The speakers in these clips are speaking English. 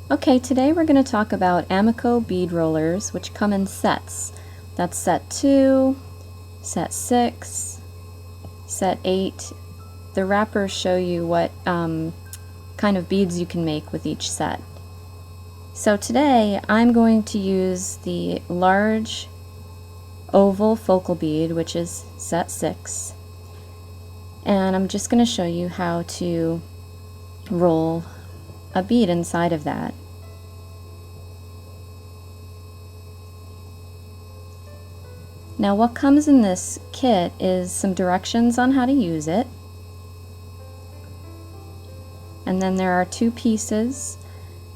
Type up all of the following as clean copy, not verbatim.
Okay, today we're going to talk about Amaco bead rollers, which come in sets. That's set 2, set 6, set 8. The wrappers show you what kind of beads you can make with each set. So today I'm going to use the large oval focal bead, which is set 6, and I'm just going to show you how to roll a bead inside of that. Now what comes in this kit is some directions on how to use it, and then there are 2 pieces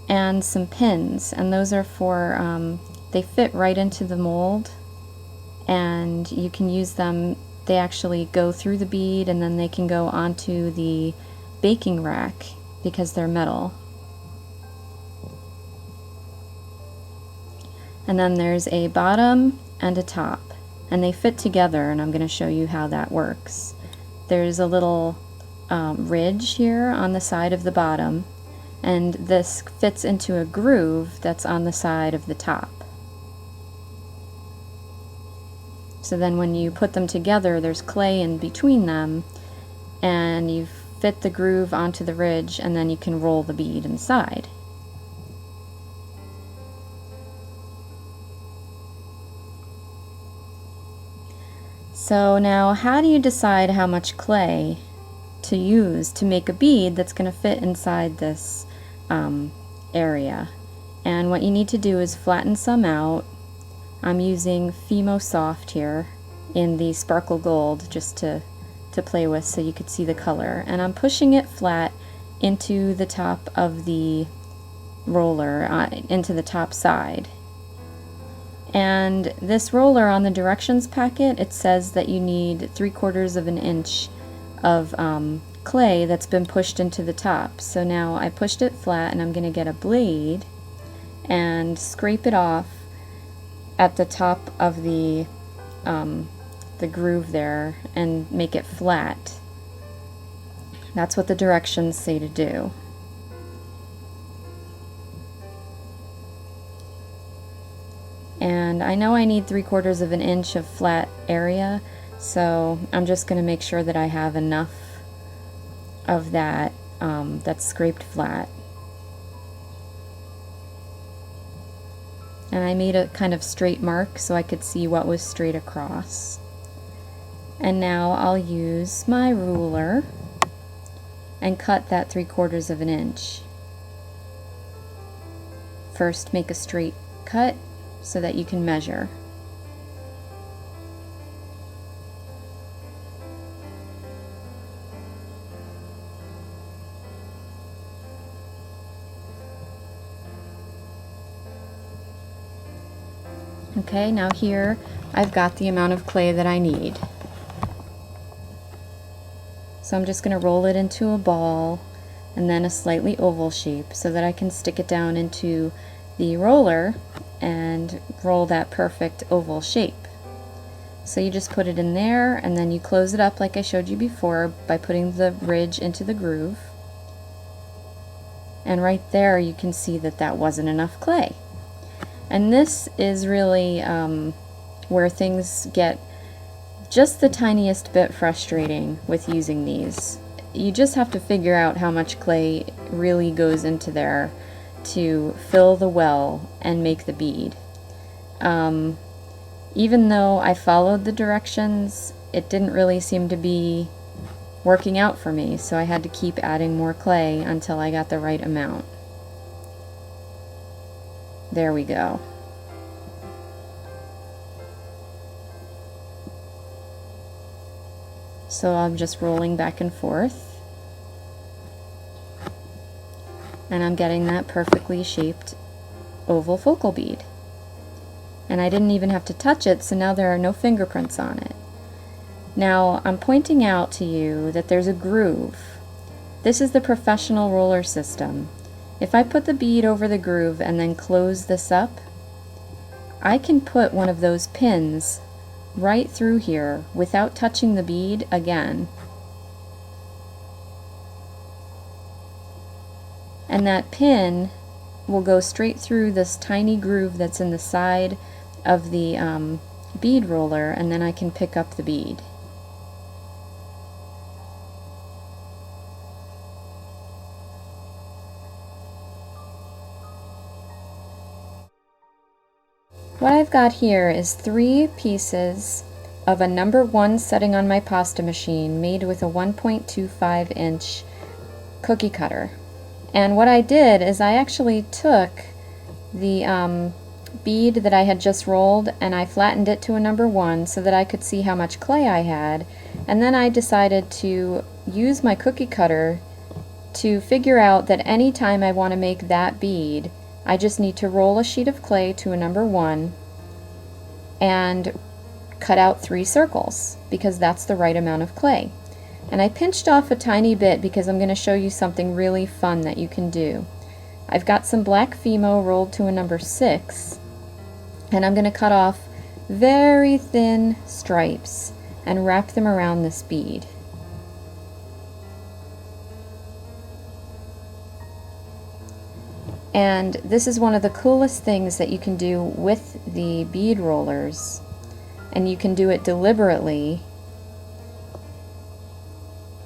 and some pins, and those are for, they fit right into the mold and you can use them. They actually go through the bead and then they can go onto the baking rack because they're metal. And then there's a bottom and a top, and they fit together, and I'm going to show you how that works. There's a little ridge here on the side of the bottom, and this fits into a groove that's on the side of the top. So then when you put them together, there's clay in between them, and you fit the groove onto the ridge, and then you can roll the bead inside. So now, how do you decide how much clay to use to make a bead that's going to fit inside this area? And what you need to do is flatten some out. I'm using Fimo Soft here in the sparkle gold just to play with so you could see the color. And I'm pushing it flat into the top of the roller, into the top side. And this roller, on the directions packet, it says that you need 3/4 of an inch of clay that's been pushed into the top. So now I pushed it flat, and I'm going to get a blade and scrape it off at the top of the groove there and make it flat. That's what the directions say to do. And I know I need 3/4 of an inch of flat area, so I'm just going to make sure that I have enough of that that's scraped flat. And I made a kind of straight mark so I could see what was straight across. And now I'll use my ruler and cut that 3/4 of an inch. First, make a straight cut so that you can measure. Okay, now here I've got the amount of clay that I need. So I'm just going to roll it into a ball and then a slightly oval shape so that I can stick it down into the roller and roll that perfect oval shape. So you just put it in there, and then you close it up like I showed you before by putting the ridge into the groove. And right there you can see that that wasn't enough clay. And this is really where things get just the tiniest bit frustrating with using these. You just have to figure out how much clay really goes into there to fill the well and make the bead. Even though I followed the directions, it didn't really seem to be working out for me, so I had to keep adding more clay until I got the right amount. There we go. So I'm just rolling back and forth, and I'm getting that perfectly shaped oval focal bead. And I didn't even have to touch it, so now there are no fingerprints on it. Now I'm pointing out to you that there's a groove. This is the professional roller system. If I put the bead over the groove and then close this up, I can put one of those pins right through here without touching the bead again. And that pin will go straight through this tiny groove that's in the side of the bead roller, and then I can pick up the bead. What I've got here is 3 pieces of a number 1 setting on my pasta machine made with a 1.25 inch cookie cutter. And what I did is I actually took the bead that I had just rolled and I flattened it to a number 1 so that I could see how much clay I had, and then I decided to use my cookie cutter to figure out that any time I want to make that bead, I just need to roll a sheet of clay to a number 1 and cut out 3 circles, because that's the right amount of clay. And I pinched off a tiny bit because I'm going to show you something really fun that you can do. I've got some black Fimo rolled to a number 6, and I'm going to cut off very thin stripes and wrap them around this bead. And this is one of the coolest things that you can do with the bead rollers, and you can do it deliberately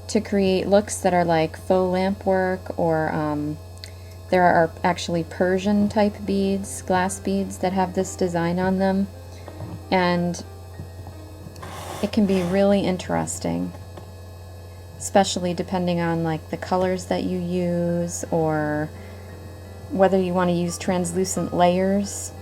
to create looks that are like faux lamp work, or there are actually Persian type beads, glass beads, that have this design on them, and it can be really interesting, especially depending on like the colors that you use, or whether you want to use translucent layers.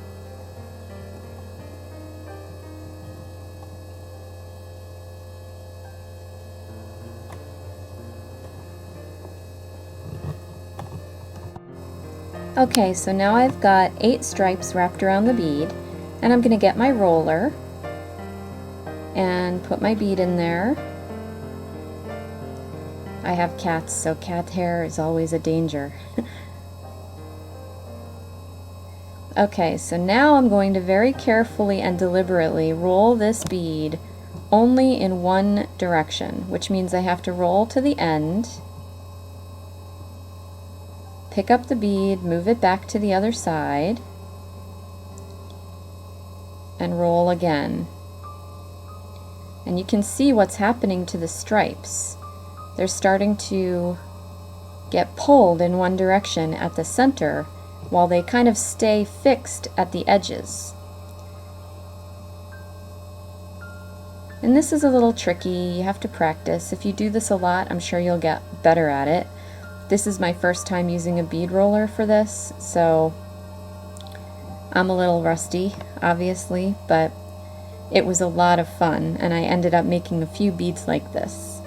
Okay, so now I've got 8 stripes wrapped around the bead, and I'm going to get my roller and put my bead in there. I have cats, so cat hair is always a danger. Okay, so now I'm going to very carefully and deliberately roll this bead only in one direction, which means I have to roll to the end, pick up the bead, move it back to the other side, and roll again. And you can see what's happening to the stripes. They're starting to get pulled in one direction at the center, while they kind of stay fixed at the edges. And this is a little tricky, you have to practice. If you do this a lot, I'm sure you'll get better at it. This is my first time using a bead roller for this, so I'm a little rusty, obviously, but it was a lot of fun, and I ended up making a few beads like this.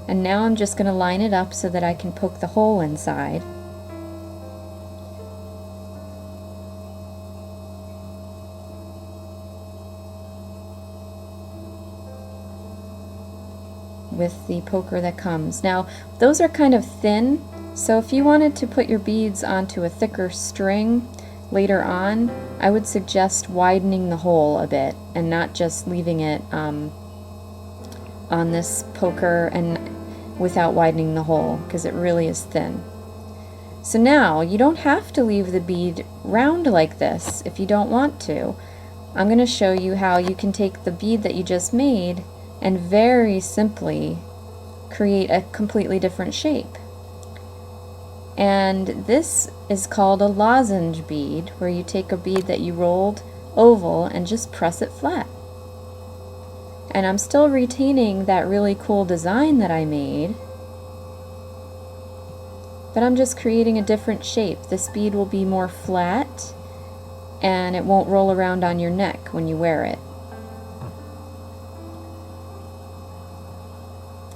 And now I'm just going to line it up so that I can poke the hole inside. With the poker that comes. Now, those are kind of thin, so if you wanted to put your beads onto a thicker string later on, I would suggest widening the hole a bit and not just leaving it on this poker and without widening the hole, because it really is thin. So now, you don't have to leave the bead round like this if you don't want to. I'm going to show you how you can take the bead that you just made and very simply create a completely different shape. And this is called a lozenge bead, where you take a bead that you rolled oval and just press it flat. And I'm still retaining that really cool design that I made, but I'm just creating a different shape. This bead will be more flat, and it won't roll around on your neck when you wear it.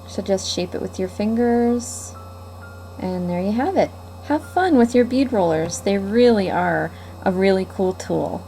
So just shape it with your fingers, and there you have it. Have fun with your bead rollers. They really are a really cool tool.